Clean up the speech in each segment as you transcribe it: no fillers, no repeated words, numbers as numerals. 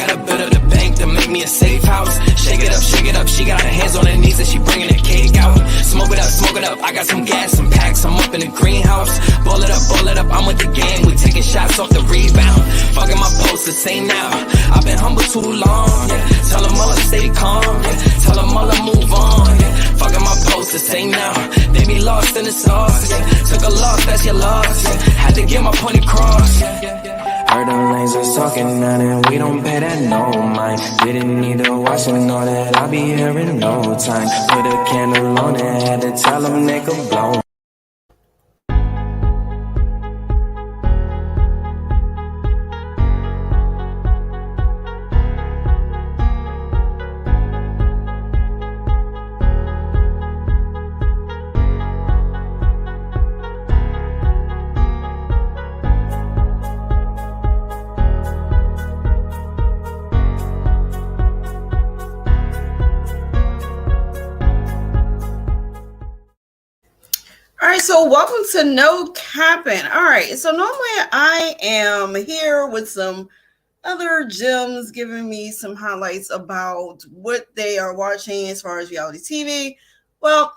Got a bit of the bank to make me a safe house. Shake it up, she got her hands on her knees and she bringing the cake out. Smoke it up, I got some gas, some packs, I'm up in the greenhouse. Ball it up, I'm with the gang, we taking shots off the rebound. Fucking my posters, say now, I've been humble too long, yeah. Tell them all to stay calm, yeah. Tell them all to move on, yeah. Fucking my posters, say now, they be lost in the sauce, yeah. Took a loss, that's your loss, yeah. Had to get my point across, yeah. Heard them lanes was talking now and we don't pay that no mind. Didn't need to watch and know that I'll be here in no time. Put a candle on it, had to tell them they could blow. So welcome to No Capping. All right, so normally I am here with some other gems giving me some highlights about what they are watching as far as reality TV. Well,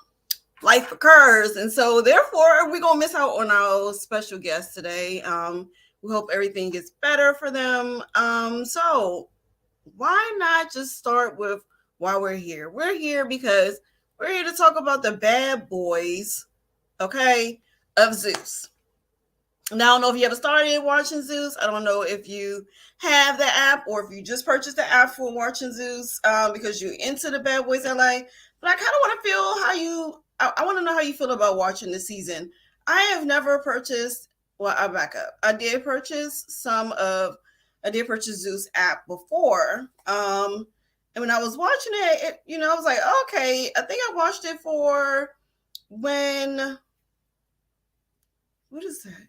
life occurs, and so therefore we're gonna miss out on our special guest today. We hope everything gets better for them. So why not just start with why we're here? We're here because we're here to talk about the bad boys, okay, of Zeus. Now, I don't know if you ever started watching Zeus. I don't know if you have the app or if you just purchased the app for watching Zeus because you're into the Bad Boys LA. But I kind of want to feel how you, I want to know how you feel about watching the season. I have never purchased, well, I'll back up. I did purchase Zeus app before. And when I was watching it, I was like, okay, I think I watched it for when, what is that?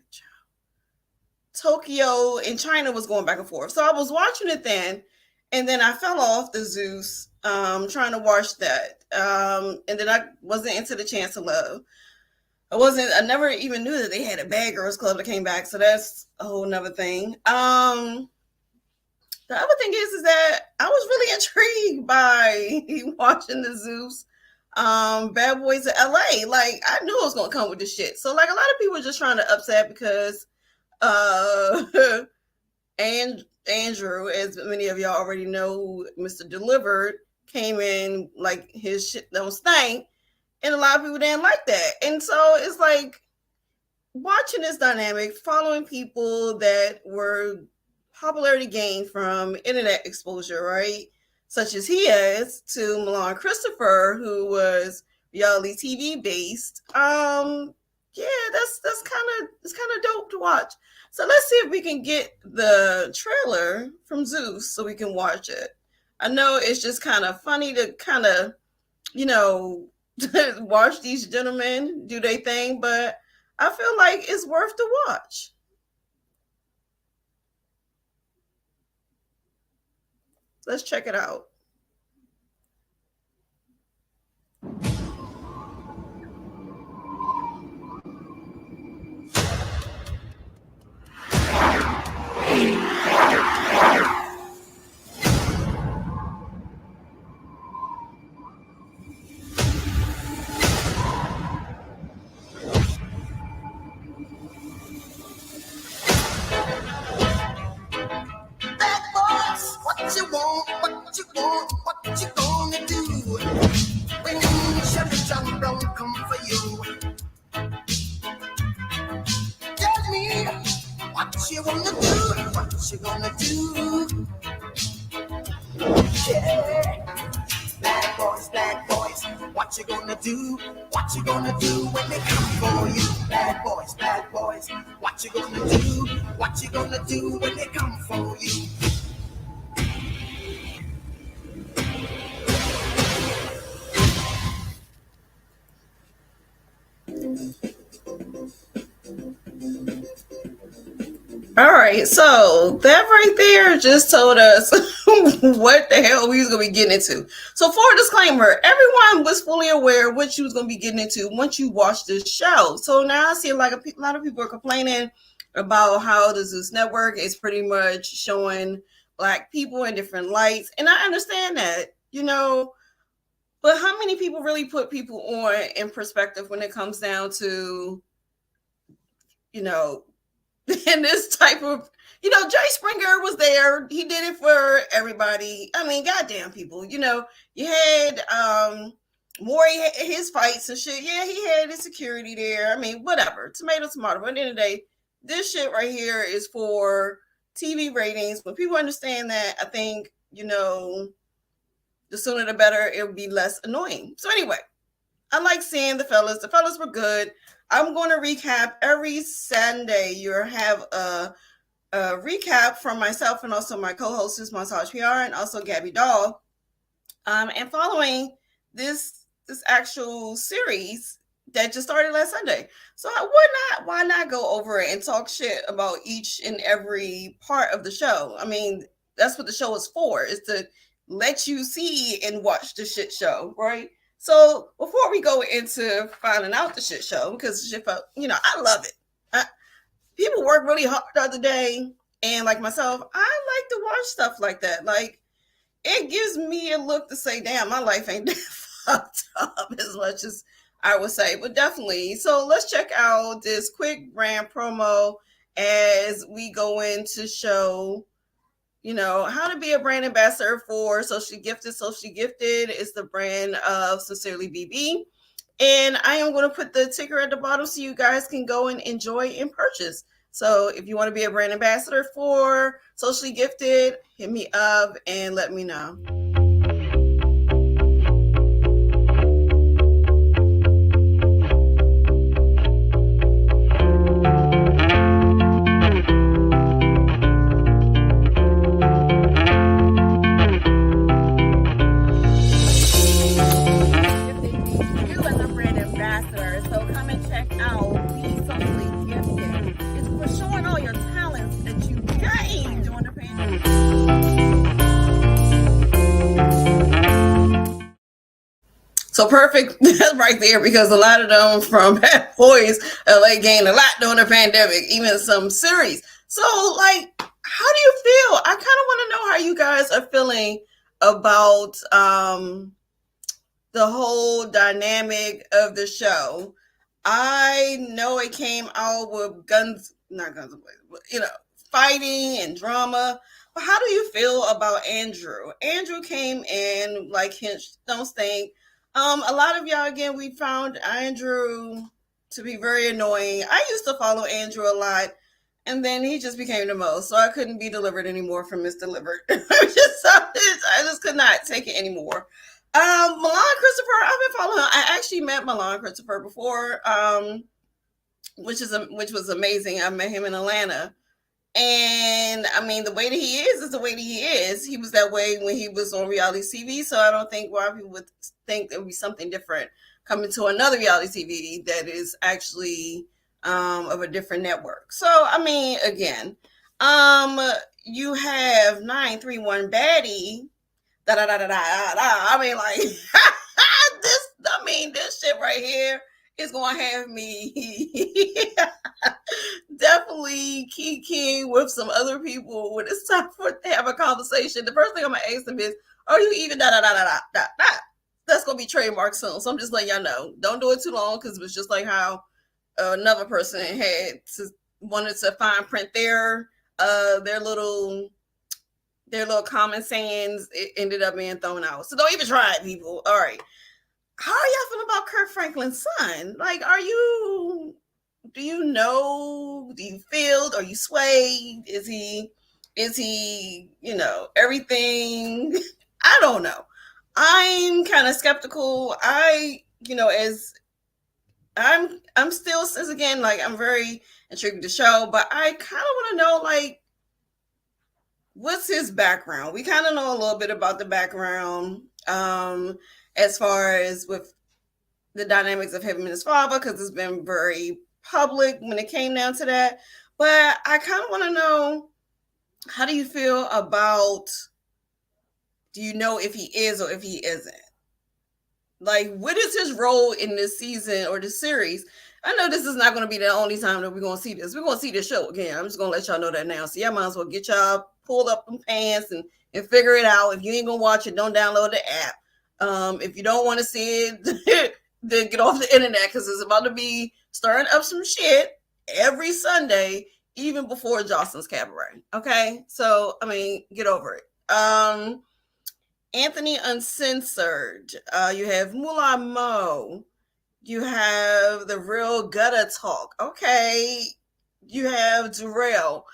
Tokyo and China was going back and forth. So I was watching it then, and then I fell off the Zeus, trying to watch that. And then I wasn't into the Chance of Love. I never even knew that they had a Bad Girls Club that came back. So that's a whole nother thing. The other thing is that I was really intrigued by watching the Zeus Bad Boys of LA. Like, I knew it was gonna come with this shit. So like a lot of people were just trying to upset because and Andrew, as many of y'all already know, Mr. Delivered came in like his shit don't stink, and a lot of people didn't like that. And so it's like watching this dynamic, following people that were popularity gained from internet exposure, right? Such as he is to Milan Christopher, who was reality TV based. Yeah, that's kind of dope to watch. So let's see if we can get the trailer from Zeus so we can watch it. I know it's just kind of funny to kind of, watch these gentlemen do their thing, but I feel like it's worth to watch. Let's check it out. What you gonna do when Chevy John Brown come for you? Tell me what you gonna do, yeah. Bad boys, what you gonna do when they come for you? Bad boys, what you gonna do when they come for you? All right, so that right there just told us what the hell we was going to be getting into. So for a disclaimer, everyone was fully aware of what you was going to be getting into once you watched this show. So now I see like a lot of people are complaining about how the Zeus Network is pretty much showing Black people in different lights. And I understand that, but how many people really put people on in perspective when it comes down to, in this type of, Jay Springer was there. He did it for everybody. I mean, goddamn people, you had Maury, his fights and shit. Yeah, he had his security there. I mean, whatever. Tomato, tomato. But at the end of the day, this shit right here is for TV ratings. When people understand that, I think, the sooner the better, it would be less annoying. So anyway, I like seeing the fellas. The fellas were good. I'm going to recap every Sunday. You'll have a recap from myself and also my co-hostess, Massage PR, and also Gabby Doll. And following this actual series that just started last Sunday. So why not go over it and talk shit about each and every part of the show? I mean, that's what the show is for, is to let you see and watch the shit show, right? So before we go into finding out the shit show, because the shit, I love it. People work really hard the other day, and like myself, I like to watch stuff like that. Like, it gives me a look to say, damn, my life ain't that fucked up as much as I would say, but definitely. So let's check out this quick brand promo as we go into show, how to be a brand ambassador for Socially Gifted. Socially Gifted is the brand of SincerelyB B. And I am going to put the ticker at the bottom so you guys can go and enjoy and purchase. So if you want to be a brand ambassador for Socially Gifted, hit me up and let me know. So perfect right there, because a lot of them from Bad Boys LA gained a lot during the pandemic, even some series. So, like, how do you feel? I kind of want to know how you guys are feeling about the whole dynamic of the show. I know it came out with not guns, but, fighting and drama. But how do you feel about Andrew? Andrew came in like Hinch, don't stink. A lot of y'all, again, we found Andrew to be very annoying. I used to follow Andrew a lot, and then he just became the most. So I couldn't be delivered anymore from Miss Delivered. I just could not take it anymore. Milan Christopher, I've been following him. I actually met Milan Christopher before, which was amazing. I met him in Atlanta. And I mean, the way that he is the way that he is. He was that way when he was on reality TV. So I don't think why people would think there would be something different coming to another reality TV that is actually of a different network. So, I mean, again, you have 931 Baddie. I mean, like, this shit right here is going to have me definitely keying with some other people when it's time for to have a conversation. The first thing I'm going to ask them is, are you even That's going to be trademarked soon. So I'm just letting y'all know. Don't do it too long, because it was just like how another person wanted to fine print their little common sayings. It ended up being thrown out. So don't even try it, people. All right. How are y'all feeling about Kirk Franklin's son? Like, do you know? Do you feel? Are you swayed? Is he, everything? I don't know. I'm kind of skeptical. As I'm still, since again, like, I'm very intrigued with the show, but I kind of want to know, like, what's his background? We kind of know a little bit about the background, as far as with the dynamics of him and his father, because it's been very public when it came down to that. But I kind of want to know, how do you feel about, do you know if he is or if he isn't? Like, what is his role in this season or this series? I know this is not going to be the only time that we're going to see this. We're going to see this show again. I'm just going to let y'all know that now. So y'all might as well get y'all pull up them pants and figure it out. If you ain't gonna watch it, don't download the app. If you don't want to see it, then get off the internet, because it's about to be stirring up some shit every Sunday, even before Jocelyn's Cabaret. Okay, so I mean, get over it. Anthony Uncensored. You have Moolah Mo. You have The Real Gutter Talk. Okay. You have Darrell.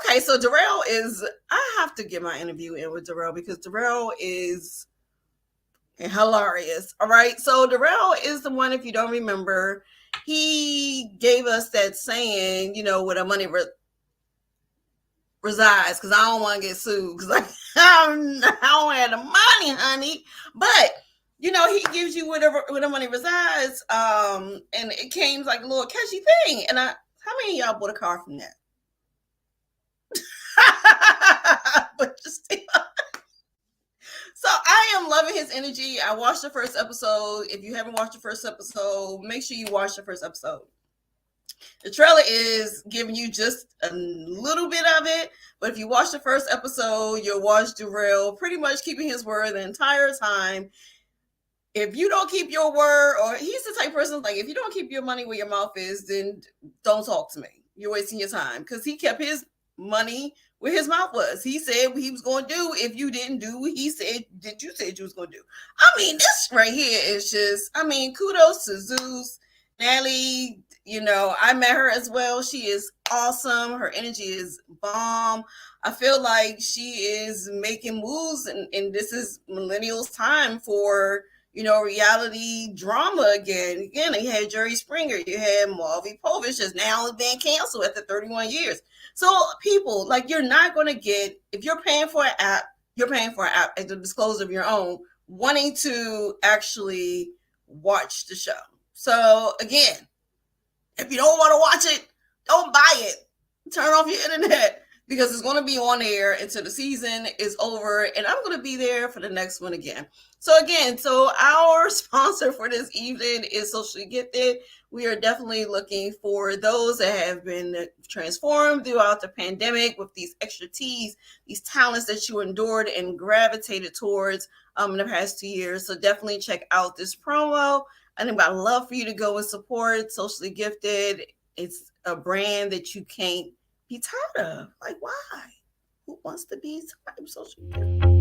Okay, so Darrell is, I have to get my interview in with Darrell, because Darrell is hilarious. All right, so Darrell is the one, if you don't remember, he gave us that saying, you know, where the money resides, because I don't want to get sued, because I don't have the money, honey. But you know, he gives you where the money resides, and it came like a little catchy thing. And how many of y'all bought a car from that? But just so I am loving his energy. I watched the first episode. If you haven't watched the first episode, make sure you watch the first episode. The trailer is giving you just a little bit of it, but if you watch the first episode, you'll watch Darrell pretty much keeping his word the entire time. If you don't keep your word, or he's the type of person, like, if you don't keep your money where your mouth is, then don't talk to me. You're wasting your time, because he kept his money where his mouth was. He said what he was going to do. If you didn't do what he said, you said you was going to do. I mean, this right here is just, I mean, kudos to Zeus. Natalie, you know, I met her as well. She is awesome. Her energy is bomb. I feel like she is making moves, and this is millennials' time for, you know, reality drama again. Again, you had Jerry Springer, you had Marvy Povich, has now been canceled after 31 years. So people, like, you're not going to get, if you're paying for an app, you're paying for an app at the disclosure of your own, wanting to actually watch the show. So again, if you don't want to watch it, don't buy it. Turn off your internet, because it's going to be on air until the season is over, and I'm going to be there for the next one again. So again, our sponsor for this evening is Socially Gifted. We are definitely looking for those that have been transformed throughout the pandemic with these expertise, these talents that you endured and gravitated towards in the past 2 years. So definitely check out this promo. I think I'd love for you to go and support Socially Gifted. It's a brand that you can't be tired of. Like, why? Who wants to be tired of Socially Gifted?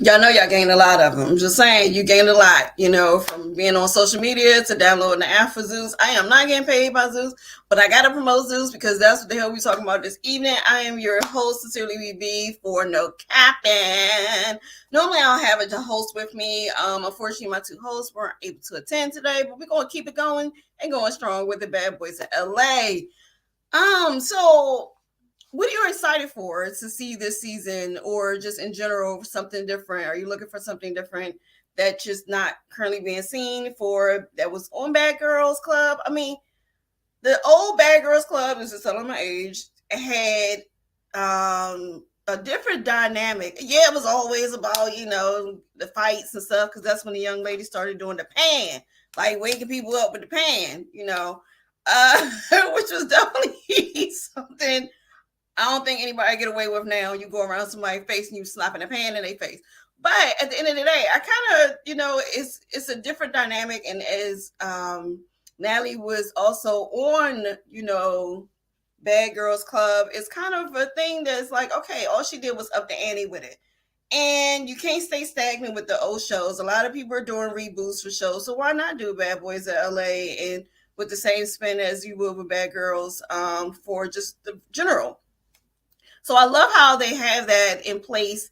Y'all know y'all gained a lot of them. I'm just saying, you gained a lot, you know, from being on social media to downloading the app for Zeus. I am not getting paid by Zeus, but I got to promote Zeus, because that's what the hell we're talking about this evening. I am your host, SincerelyB B, for No Capping. Normally I'll have a host with me. Unfortunately, my two hosts weren't able to attend today, but we're going to keep it going and going strong with the bad boys in LA. So what are you excited for to see this season, or just in general, something different? Are you looking for something different that's just not currently being seen for that was on Bad Girls Club? I mean, the old Bad Girls Club, is just telling my age, had a different dynamic. Yeah, it was always about, you know, the fights and stuff, because that's when the young lady started doing the pan, like waking people up with the pan, you know, which was definitely something I don't think anybody get away with now. You go around somebody's face and you slapping a pan in their face. But at the end of the day, I kind of, you know, it's a different dynamic. And as Natalie was also on, you know, Bad Girls Club, it's kind of a thing that's like, okay, all she did was up the ante with it. And you can't stay stagnant with the old shows. A lot of people are doing reboots for shows. So why not do Bad Boys of LA and with the same spin as you would with Bad Girls for just the general? So I love how they have that in place.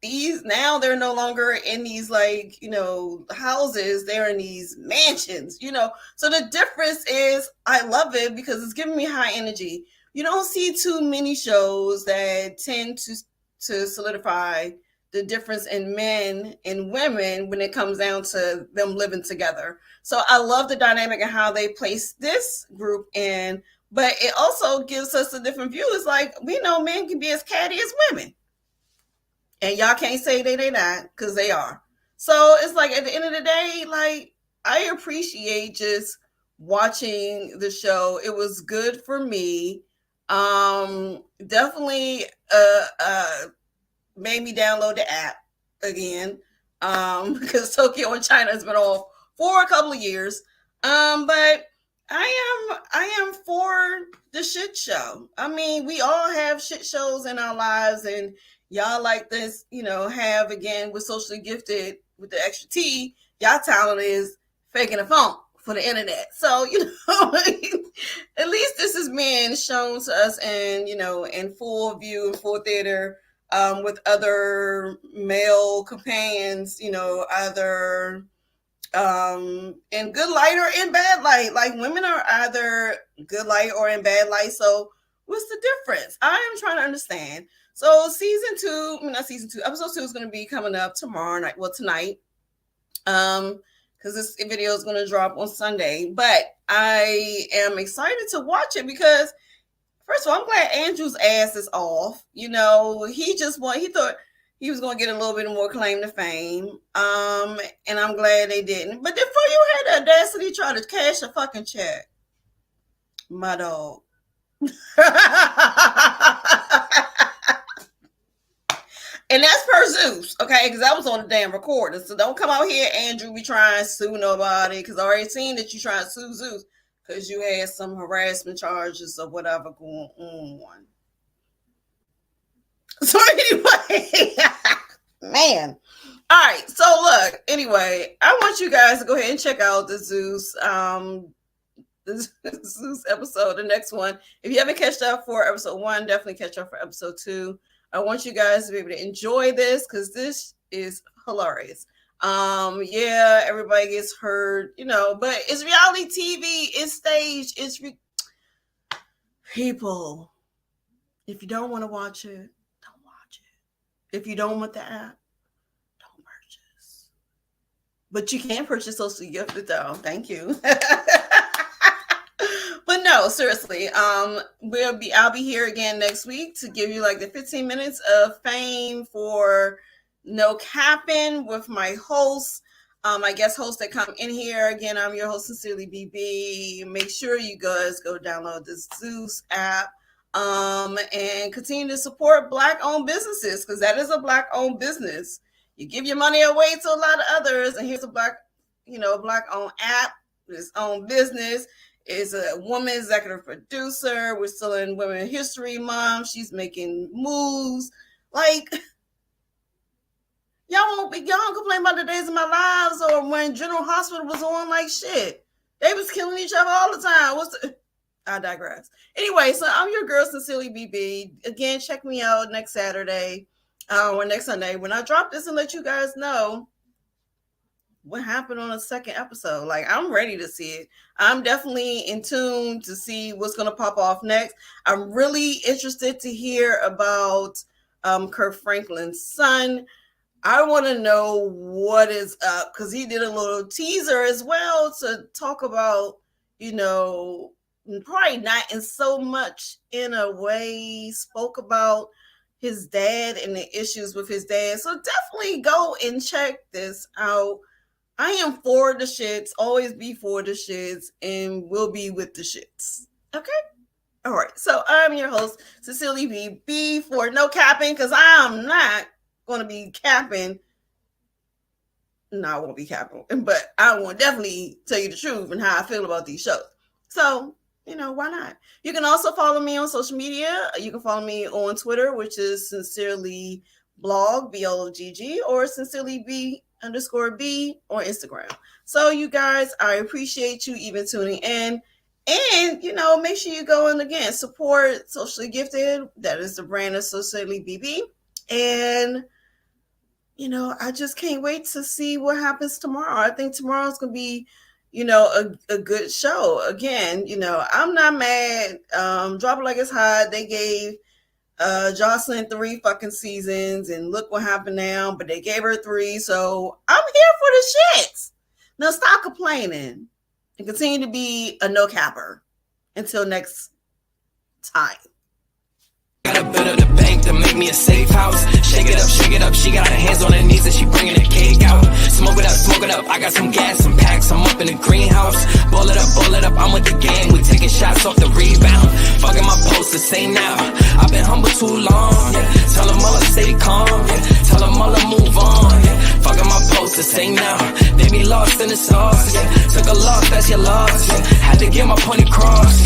These now, they're no longer in these, like, you know, houses. They're in these mansions, you know. So the difference is, I love it because it's giving me high energy. you don't see too many shows that tend to solidify the difference in men and women when it comes down to them living together. So I love the dynamic and how they place this group in, but it also gives us a different view. It's like, we know men can be as catty as women, and y'all can't say they not, because they are. So it's like, at the end of the day, like, I appreciate just watching the show. It was good for me. Definitely made me download the app again, because Tokyo and China has been off for a couple of years. But I am for the shit show. I mean, we all have shit shows in our lives, and y'all like this, have, again, with Socially Gifted with the extra T, y'all talent is faking a phone for the internet. So, at least this is being shown to us in full view, in full theater, with other male companions, either in good light or in bad light. Like, women are either good light or in bad light. So what's the difference? I am trying to understand. So episode 2 is going to be coming up tomorrow night. Well, tonight. Because this video is going to drop on Sunday. But I am excited to watch it because, first of all, I'm glad Andrew's ass is off. He thought he was going to get a little bit more claim to fame. And I'm glad they didn't. But before you had the audacity to try to cash a fucking check, my dog. And that's per Zeus, okay? Because that was on the damn recording. So don't come out here, Andrew, be trying to sue nobody. Because I already seen that you trying to sue Zeus because you had some harassment charges or whatever going on. So anyway, man. All right. So look, anyway, I want you guys to go ahead and check out the Zeus episode, the next one. If you haven't catched up for episode 1, definitely catch up for episode 2. I want you guys to be able to enjoy this because this is hilarious. Yeah, everybody gets hurt, but it's reality TV, it's staged, people. If you don't want to watch it, don't watch it. If you don't want the app, don't purchase. But you can purchase Socially Gifted though. Thank you. But no, seriously, I'll be here again next week to give you like the 15 minutes of fame for No Capping with my hosts, my guest hosts that come in here. Again, I'm your host, SincerelyB B. Make sure you guys go download the Zeus app, and continue to support Black-owned businesses, because that is a Black-owned business. You give your money away to a lot of others, and here's a Black-owned app, its own business. Is a woman executive producer. We're still in Women History Month. She's making moves. Like, y'all don't complain about the days of my lives or when General Hospital was on. Like, shit, they was killing each other all the time. I digress. Anyway, so I'm your girl, SincerelyB B. Again, check me out next Saturday or next Sunday when I drop this and let you guys know what happened on the second episode. Like, I'm ready to see it. I'm definitely in tune to see what's going to pop off next. I'm really interested to hear about Kirk Franklin's son. I want to know what is up, because he did a little teaser as well to talk about, probably not in so much in a way, spoke about his dad and the issues with his dad. So definitely go and check this out. I am for the shits, always be for the shits, and will be with the shits. Okay? All right. So I'm your host, SincerelyB B, for No Capping, because I'm not going to be capping. No, I won't be capping, but I will definitely tell you the truth and how I feel about these shows. So, why not? You can also follow me on social media. You can follow me on Twitter, which is SincerelyBlog, BLOGG, or SincerelyB_B on Instagram. So you guys, I appreciate you even tuning in, and make sure you go and again support Socially Gifted. That is the brand of SincerelyB B. And I just can't wait to see what happens tomorrow. I think tomorrow's gonna be a good show. Again, I'm not mad. Drop It Like It's Hot. They gave Jocelyn 3 fucking seasons, and look what happened now. But they gave her 3, so I'm here for the shits. Now stop complaining and continue to be a no capper until next time. Gotta build up the bank to make me a safe house. Shake it up, shake it up. She got her hands on her knees and she bringing the cake out. Smoke it up. I got some gas, some packs. I'm up in the greenhouse. Ball it up. I'm with the gang. We taking shots off the rebound. Fucking my posters, say now. I've been humble too long. Yeah. Tell them all to stay calm. Yeah. Tell them all to move on. Yeah. Fucking my posters, say now. They be lost in the sauce. Yeah. Took a loss, that's your loss. Yeah. Had to get my point across.